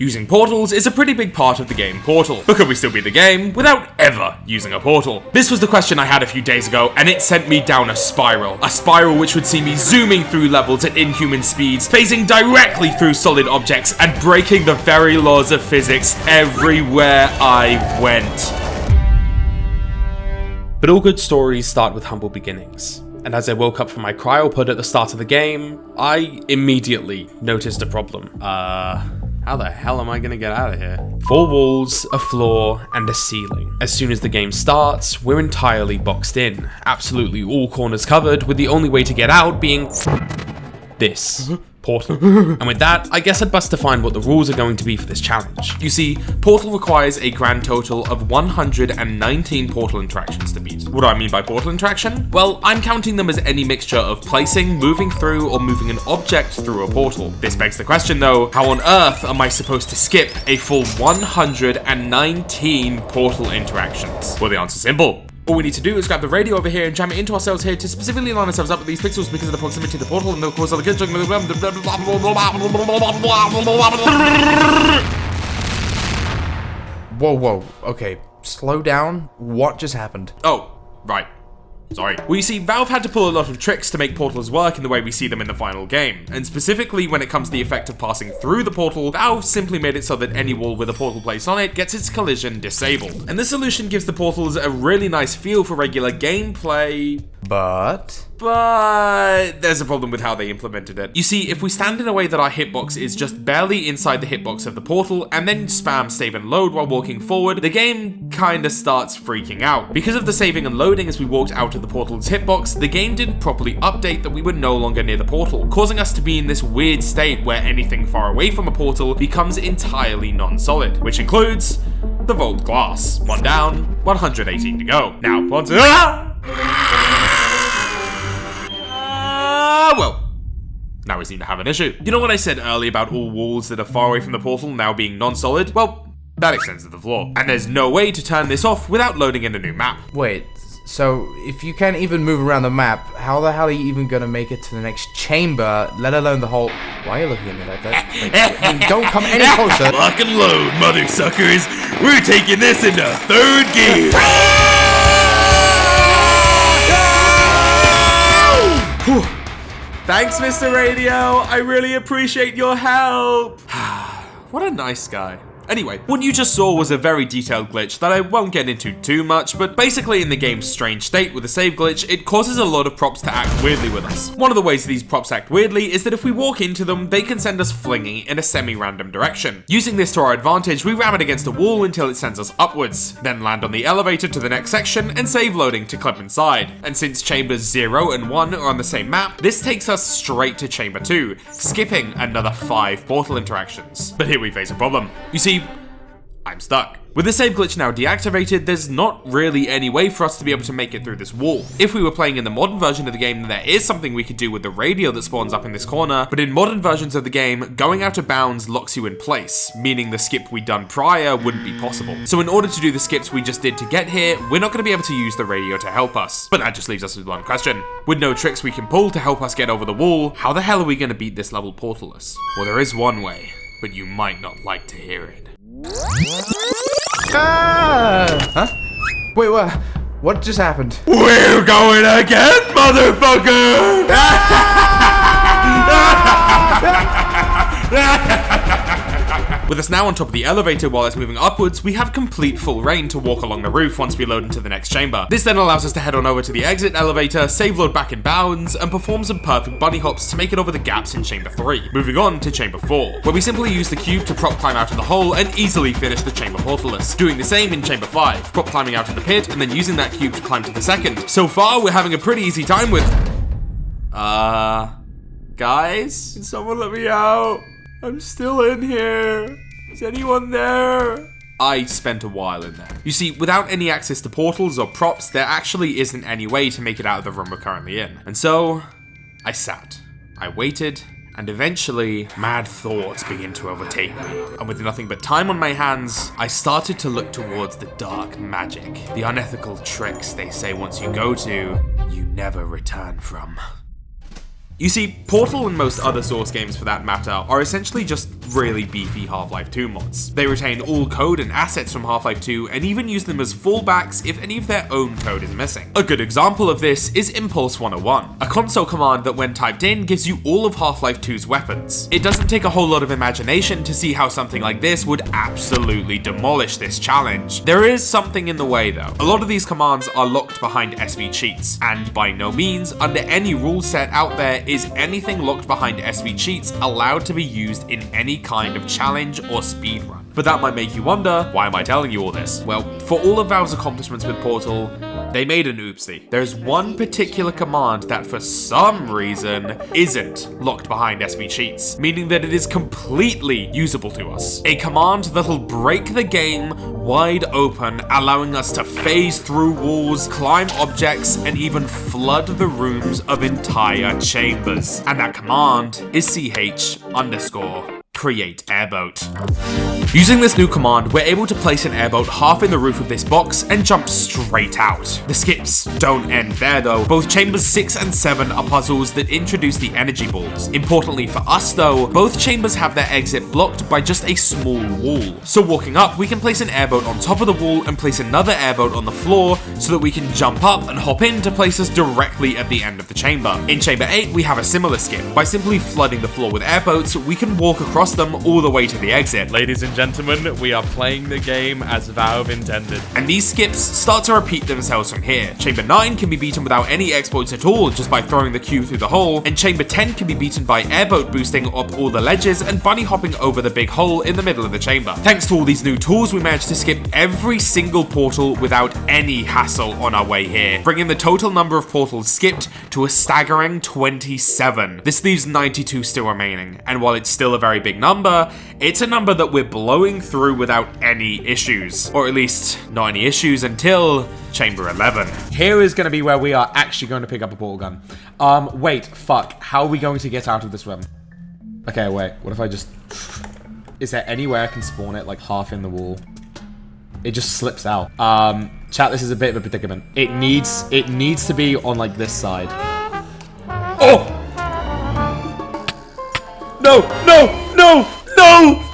Using portals is a pretty big part of the game Portal, but could we still beat the game without ever using a portal? This was the question I had a few days ago, and it sent me down a spiral which would see me zooming through levels at inhuman speeds, phasing directly through solid objects, and breaking the very laws of physics everywhere I went. But all good stories start with humble beginnings. And as I woke up from my cryopod at the start of the game, I immediately noticed a problem. How the hell am I gonna get out of here? 4 walls, a floor, and a ceiling. As soon as the game starts, we're entirely boxed in. Absolutely all corners covered, with the only way to get out being this. Portal. And with that, I guess I'd best define what the rules are going to be for this challenge. You see, Portal requires a grand total of 119 portal interactions to beat. What do I mean by portal interaction? Well, I'm counting them as any mixture of placing, moving through, or moving an object through a portal. This begs the question though, how on earth am I supposed to skip a full 119 portal interactions? Well, the answer's simple. All we need to do is grab the radio over here and jam it into ourselves here to specifically line ourselves up with these pixels because of the proximity to the portal and of course other kids. Whoa, okay, slow down. What just happened? Oh, right. Sorry. Well, you see, Valve had to pull a lot of tricks to make portals work in the way we see them in the final game. And specifically when it comes to the effect of passing through the portal, Valve simply made it so that any wall with a portal placed on it gets its collision disabled. And this solution gives the portals a really nice feel for regular gameplay. But there's a problem with how they implemented it. You see, if we stand in a way that our hitbox is just barely inside the hitbox of the portal and then spam save and load while walking forward, the game kinda starts freaking out. Because of the saving and loading as we walked out of the portal's hitbox, the game didn't properly update that we were no longer near the portal, causing us to be in this weird state where anything far away from a portal becomes entirely non-solid, which includes the vault glass. 1 down, 118 to go. Now, well, now we seem to have an issue. You know what I said earlier about all walls that are far away from the portal now being non-solid? Well, that extends to the floor. And there's no way to turn this off without loading in a new map. Wait, so if you can't even move around the map, how the hell are you even gonna make it to the next chamber, let alone the whole... Why are you looking at me like that? Like, don't come any closer. Lock and load, mother suckers. We're taking this into 3rd gear. Thanks, Mr. Radio. I really appreciate your help. What a nice guy. Anyway, what you just saw was a very detailed glitch that I won't get into too much, but basically in the game's strange state with a save glitch, it causes a lot of props to act weirdly with us. One of the ways these props act weirdly is that if we walk into them, they can send us flinging in a semi-random direction. Using this to our advantage, we ram it against a wall until it sends us upwards, then land on the elevator to the next section and save loading to clip inside. And since chambers 0 and 1 are on the same map, this takes us straight to chamber 2, skipping another 5 portal interactions. But here we face a problem. You see, I'm stuck. With the save glitch now deactivated, there's not really any way for us to be able to make it through this wall. If we were playing in the modern version of the game, then there is something we could do with the radio that spawns up in this corner, but in modern versions of the game, going out of bounds locks you in place, meaning the skip we'd done prior wouldn't be possible. So in order to do the skips we just did to get here, we're not going to be able to use the radio to help us. But that just leaves us with one question. With no tricks we can pull to help us get over the wall, how the hell are we going to beat this level portalless? Well, there is one way, but you might not like to hear it. Huh? Wait, what just happened? We're going again, motherfucker! With us now on top of the elevator while it's moving upwards, we have complete full reign to walk along the roof once we load into the next chamber. This then allows us to head on over to the exit elevator, save load back in bounds, and perform some perfect bunny hops to make it over the gaps in chamber 3. Moving on to chamber 4, where we simply use the cube to prop climb out of the hole and easily finish the chamber portalless. Doing the same in chamber 5, prop climbing out of the pit and then using that cube to climb to the second. So far, we're having a pretty easy time with... guys? Can someone let me out? I'm still in here. Is anyone there? I spent a while in there. You see, without any access to portals or props, there actually isn't any way to make it out of the room we're currently in. And so, I sat. I waited, and eventually, mad thoughts began to overtake me. And with nothing but time on my hands, I started to look towards the dark magic, the unethical tricks they say once you go to, you never return from. You see, Portal and most other Source games for that matter are essentially just really beefy Half-Life 2 mods. They retain all code and assets from Half-Life 2 and even use them as fallbacks if any of their own code is missing. A good example of this is Impulse 101, a console command that when typed in gives you all of Half-Life 2's weapons. It doesn't take a whole lot of imagination to see how something like this would absolutely demolish this challenge. There is something in the way though. A lot of these commands are locked behind SV cheats, and by no means, under any rule set out there, is anything locked behind SV cheats allowed to be used in any kind of challenge or speedrun. But that might make you wonder, why am I telling you all this? Well, for all of Valve's accomplishments with Portal, they made an oopsie. There's one particular command that for some reason isn't locked behind SV cheats, meaning that it is completely usable to us. A command that'll break the game wide open, allowing us to phase through walls, climb objects, and even flood the rooms of entire chambers. And that command is ch_create airboat. Using this new command, we're able to place an airboat half in the roof of this box and jump straight out. The skips don't end there though. Both chambers 6 and 7 are puzzles that introduce the energy balls. Importantly for us though, both chambers have their exit blocked by just a small wall. So walking up, we can place an airboat on top of the wall and place another airboat on the floor so that we can jump up and hop in to place us directly at the end of the chamber. In chamber 8, we have a similar skip. By simply flooding the floor with airboats, we can walk across them all the way to the exit. Ladies and gentlemen, we are playing the game as Valve intended. And these skips start to repeat themselves from here. Chamber 9 can be beaten without any exploits at all, just by throwing the cube through the hole, and Chamber 10 can be beaten by airboat boosting up all the ledges and bunny hopping over the big hole in the middle of the chamber. Thanks to all these new tools, we managed to skip every single portal without any hassle on our way here, bringing the total number of portals skipped to a staggering 27. This leaves 92 still remaining, and while it's still a very big number, it's a number that we're blowing through without any issues. Or at least, not any issues until Chamber 11. Here is going to be where we are actually going to pick up a portal gun. Wait, fuck. How are we going to get out of this room? Okay, wait. What if I just... Is there any way I can spawn it, like, half in the wall? It just slips out. Chat, this is a bit of a predicament. It needs to be on, like, this side. Oh! No! No! No! No!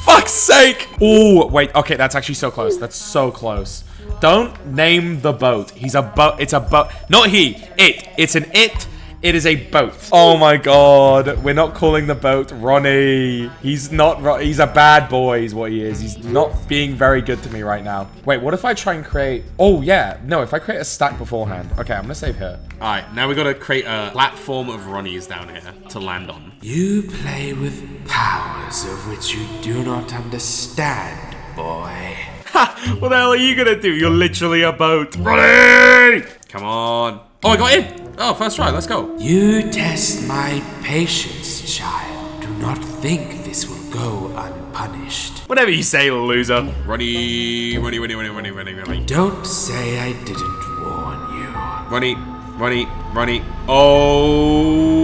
Fuck's sake! Oh, wait. Okay, that's actually so close. That's so close. Don't name the boat. He's a boat. It's a boat. Not he. It. It's an it. It is a boat. Oh my god. We're not calling the boat Ronnie. He's not. He's a bad boy is what he is. He's not being very good to me right now. Wait, what if I try and create... Oh, yeah. No, if I create a stack beforehand. Okay, I'm gonna save here. Alright, now we gotta create a platform of Ronnies down here to land on. You play with powers of which you do not understand, boy. Ha! What the hell are you gonna do? You're literally a boat. Ronnie! Come on. Oh, I got in. Oh, first try. Let's go. You test my patience, child. Do not think this will go unpunished. Whatever you say, loser. Ronnie. Don't say I didn't warn you. Ronnie. Oh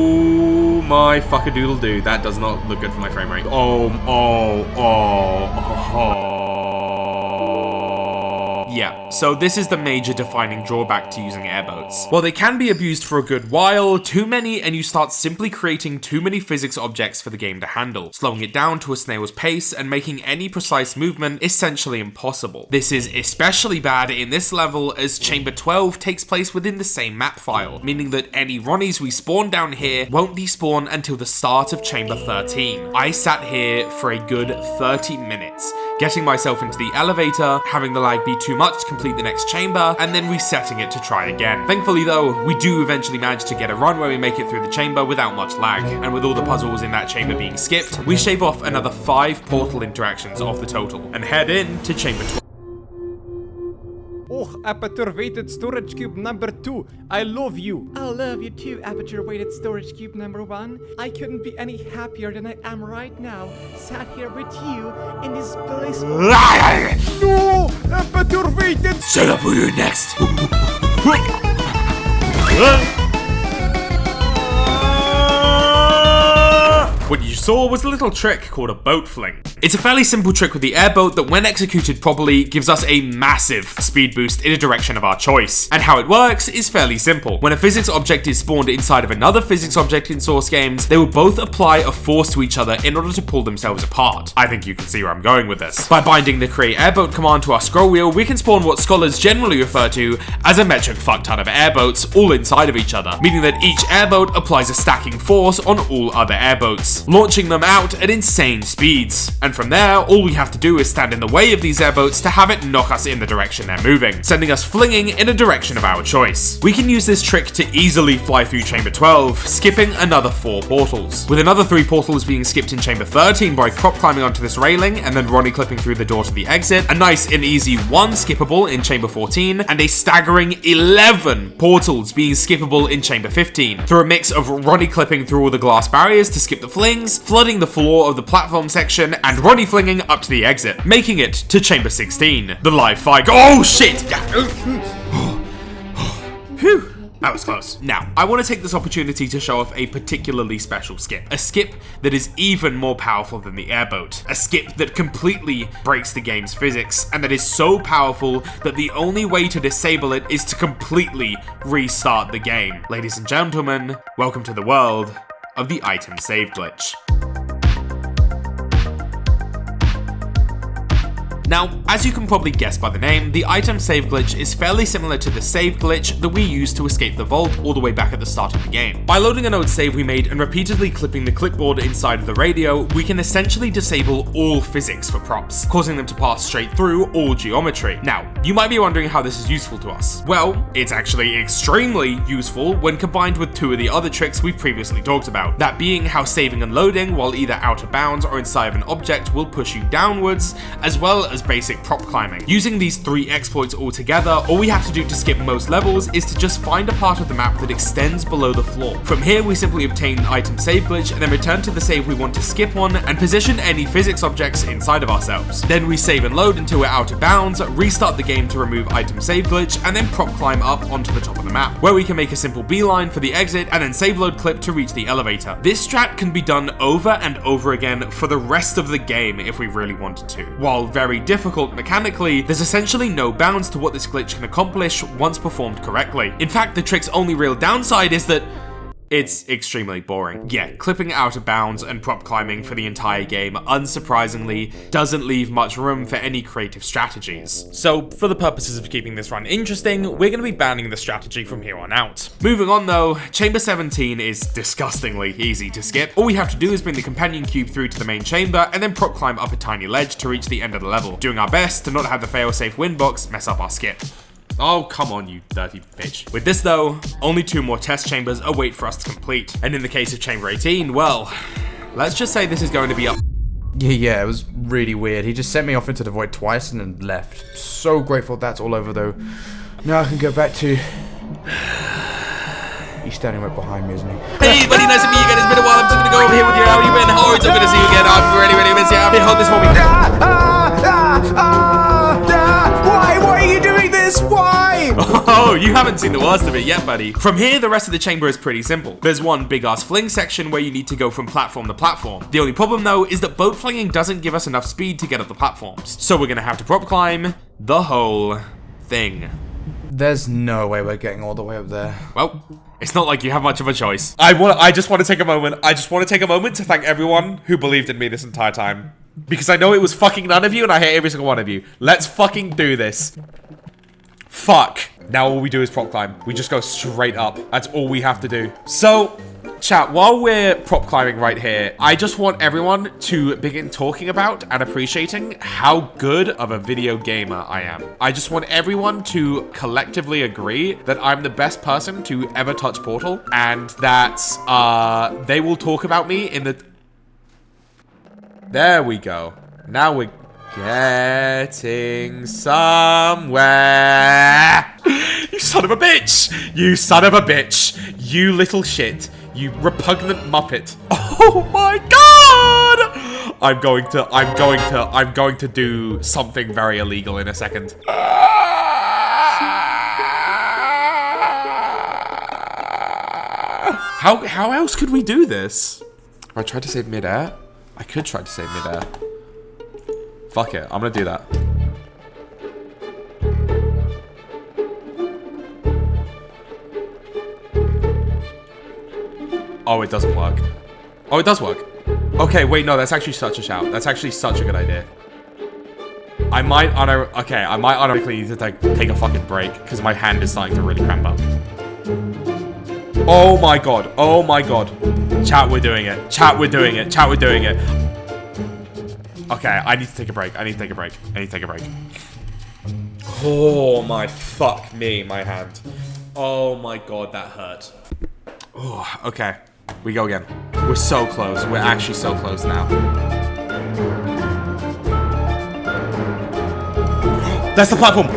my fuck-a-doodle-doo. That does not look good for my frame rate. Oh. Yeah, so this is the major defining drawback to using airboats. While they can be abused for a good while, too many and you start simply creating too many physics objects for the game to handle, slowing it down to a snail's pace and making any precise movement essentially impossible. This is especially bad in this level as Chamber 12 takes place within the same map file, meaning that any Ronnies we spawn down here won't despawn until the start of Chamber 13. I sat here for a good 30 minutes, getting myself into the elevator, having the lag be too much to complete the next chamber, and then resetting it to try again. Thankfully though, we do eventually manage to get a run where we make it through the chamber without much lag, and with all the puzzles in that chamber being skipped, we shave off another 5 portal interactions off the total, and head in to Chamber 12. Oh, aperture-weighted storage cube number 2. I love you. I love you too, aperture-weighted storage cube number 1. I couldn't be any happier than I am right now, sat here with you in this blissful... No! Aperture-weighted... Shut up, you're next! What you saw was a little trick called a boat fling. It's a fairly simple trick with the airboat that when executed properly gives us a massive speed boost in a direction of our choice. And how it works is fairly simple. When a physics object is spawned inside of another physics object in Source games, they will both apply a force to each other in order to pull themselves apart. I think you can see where I'm going with this. By binding the create airboat command to our scroll wheel, we can spawn what scholars generally refer to as a metric fuck ton of airboats all inside of each other, meaning that each airboat applies a stacking force on all other airboats, launching them out at insane speeds. And from there, all we have to do is stand in the way of these airboats to have it knock us in the direction they're moving, sending us flinging in a direction of our choice. We can use this trick to easily fly through Chamber 12, skipping another 4 portals, with another 3 portals being skipped in Chamber 13 by prop climbing onto this railing and then Ronnie clipping through the door to the exit, a nice and easy 1 skippable in Chamber 14, and a staggering 11 portals being skippable in Chamber 15, through a mix of Ronnie clipping through all the glass barriers to skip the flings, flooding the floor of the platform section, and Ronnie flinging up to the exit, making it to Chamber 16. The live fight. Oh shit! Phew. That was close. Now, I want to take this opportunity to show off a particularly special skip. A skip that is even more powerful than the airboat. A skip that completely breaks the game's physics, and that is so powerful that the only way to disable it is to completely restart the game. Ladies and gentlemen, welcome to the world of the item save glitch. Now, as you can probably guess by the name, the item save glitch is fairly similar to the save glitch that we used to escape the vault all the way back at the start of the game. By loading an old save we made and repeatedly clipping the clipboard inside of the radio, we can essentially disable all physics for props, causing them to pass straight through all geometry. Now, you might be wondering how this is useful to us. Well, it's actually extremely useful when combined with 2 of the other tricks we've previously talked about. That being how saving and loading while either out of bounds or inside of an object will push you downwards, as well as basic prop climbing. Using these 3 exploits all together, all we have to do to skip most levels is to just find a part of the map that extends below the floor. From here, we simply obtain item save glitch and then return to the save we want to skip on and position any physics objects inside of ourselves. Then we save and load until we're out of bounds, restart the game to remove item save glitch, and then prop climb up onto the top of the map, where we can make a simple beeline for the exit and then save load clip to reach the elevator. This strat can be done over and over again for the rest of the game if we really wanted to. While very difficult mechanically, there's essentially no bounds to what this glitch can accomplish once performed correctly. In fact, the trick's only real downside is that it's extremely boring. Yeah, clipping out of bounds and prop climbing for the entire game, unsurprisingly, doesn't leave much room for any creative strategies. So, for the purposes of keeping this run interesting, we're going to be banning the strategy from here on out. Moving on though, Chamber 17 is disgustingly easy to skip. All we have to do is bring the companion cube through to the main chamber and then prop climb up a tiny ledge to reach the end of the level, doing our best to not have the failsafe win box mess up our skip. Oh, come on, you dirty bitch. With this though, only 2 more test chambers await for us to complete. And in the case of Chamber 18, well, let's just say this is going to be up. Yeah, it was really weird. He just sent me off into the void twice and then left. So grateful that's all over though. Now I can go back to... He's standing right behind me, isn't he? Hey buddy, nice to meet you again. It's been a while. I'm just gonna go over here with you. How you been? Oh, it's so good to see you again. I'm really miss you. Hey, hold this for me. Why are you doing this? Why? Oh, you haven't seen the worst of it yet, buddy. From here, the rest of the chamber is pretty simple. There's one big-ass fling section where you need to go from platform to platform. The only problem, though, is that boat flinging doesn't give us enough speed to get up the platforms. So we're gonna have to prop climb the whole thing. There's no way we're getting all the way up there. Well, it's not like you have much of a choice. I just want to take a moment. I just want to take a moment to thank everyone who believed in me this entire time. Because I know it was fucking none of you and I hate every single one of you. Let's fucking do this. Fuck. Now all we do is prop climb. We just go straight up. That's all we have to do. So, chat, while we're prop climbing right here, I just want everyone to begin talking about and appreciating how good of a video gamer I am. I just want everyone to collectively agree that I'm the best person to ever touch Portal and that they will talk about me in the... There we go. Now we're getting somewhere. You son of a bitch! You son of a bitch! You little shit! You repugnant muppet! Oh my god! I'm going to do something very illegal in a second. How else could we do this? I tried to save midair. I could try to save midair. Fuck it. I'm gonna do that. Oh, it doesn't work. Oh, it does work. Okay, wait, no, that's actually such a shout. That's actually such a good idea. I might ironically need to take a fucking break because my hand is starting to really cramp up. Oh my god. Oh my god. Chat, we're doing it. Chat, we're doing it. Chat, we're doing it. Okay, I need to take a break. I need to take a break. I need to take a break. Oh my fuck me, my hand. Oh my god, that hurt. Oh, okay. We go again. We're so close. We're actually so close now. That's the platform!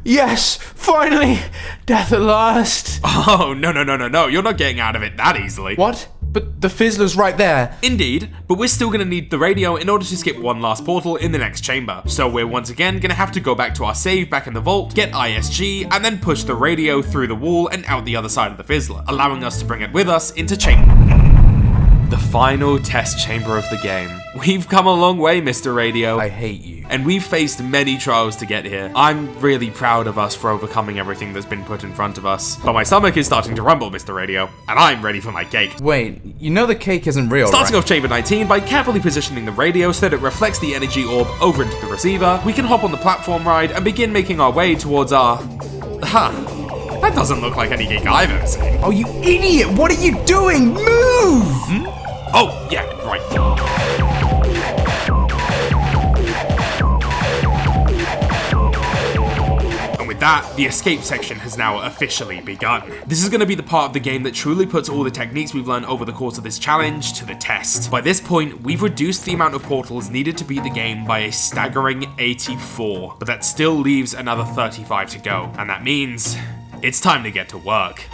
Yes! Finally! Death at last! Oh, no. You're not getting out of it that easily. What? But the fizzler's right there. Indeed, but we're still gonna need the radio in order to skip one last portal in the next chamber. So we're once again gonna have to go back to our save back in the vault, get ISG, and then push the radio through the wall and out the other side of the fizzler, allowing us to bring it with us into chamber. The final test chamber of the game. We've come a long way, Mr. Radio. I hate you. And we've faced many trials to get here. I'm really proud of us for overcoming everything that's been put in front of us. But my stomach is starting to rumble, Mr. Radio, and I'm ready for my cake. Wait, you know the cake isn't real, Starting right? off Chamber 19 by carefully positioning the radio so that it reflects the energy orb over into the receiver, we can hop on the platform ride and begin making our way towards our... That doesn't look like any cake I've ever seen. Oh, you idiot! What are you doing? Move! Oh, yeah, right. And with that, the escape section has now officially begun. This is going to be the part of the game that truly puts all the techniques we've learned over the course of this challenge to the test. By this point, we've reduced the amount of portals needed to beat the game by a staggering 84, but that still leaves another 35 to go, and that means it's time to get to work.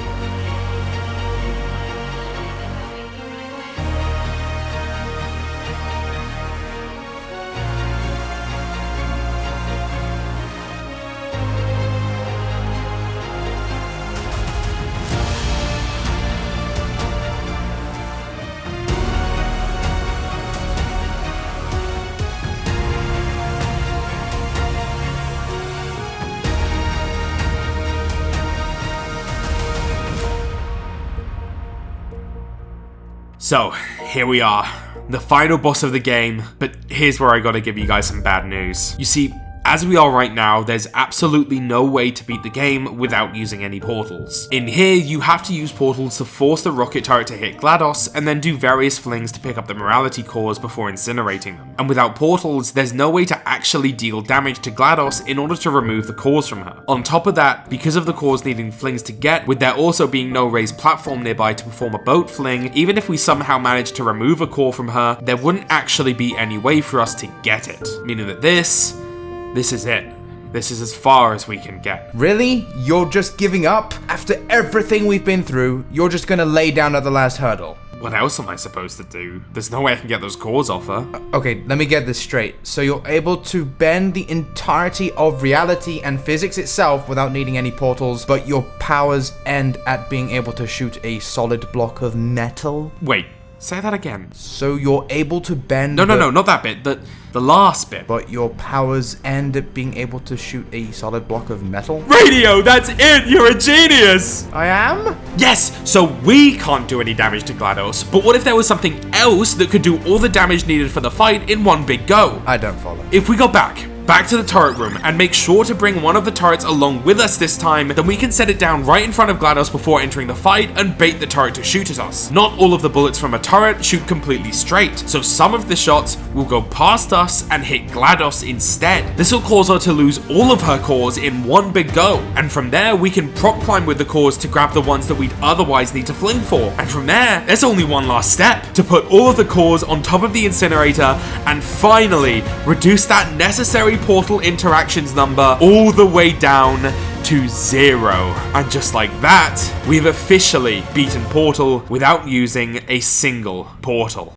So, here we are, the final boss of the game, but here's where I gotta give you guys some bad news. You see, as we are right now, there's absolutely no way to beat the game without using any portals. In here, you have to use portals to force the rocket turret to hit GLaDOS, and then do various flings to pick up the morality cores before incinerating them. And without portals, there's no way to actually deal damage to GLaDOS in order to remove the cores from her. On top of that, because of the cores needing flings to get, with there also being no raised platform nearby to perform a boat fling, even if we somehow managed to remove a core from her, there wouldn't actually be any way for us to get it. Meaning that this is it. This is as far as we can get. Really? You're just giving up? After everything we've been through, you're just gonna lay down at the last hurdle? What else am I supposed to do? There's no way I can get those cores off her. Okay, let me get this straight. So you're able to bend the entirety of reality and physics itself without needing any portals, but your powers end at being able to shoot a solid block of metal? Wait, say that again. So you're able to bend No, not that bit. The last bit. But your powers end at being able to shoot a solid block of metal? Radio, that's it! You're a genius! I am? Yes, so we can't do any damage to GLaDOS, but what if there was something else that could do all the damage needed for the fight in one big go? I don't follow. If we go back to the turret room and make sure to bring one of the turrets along with us this time, then we can set it down right in front of GLaDOS before entering the fight and bait the turret to shoot at us. Not all of the bullets from a turret shoot completely straight, so some of the shots will go past us and hit GLaDOS instead. This will cause her to lose all of her cores in one big go, and from there we can prop climb with the cores to grab the ones that we'd otherwise need to fling for. And from there's only one last step, to put all of the cores on top of the incinerator and finally reduce that necessary portal interactions number all the way down to 0. And just like that, we've officially beaten Portal without using a single portal.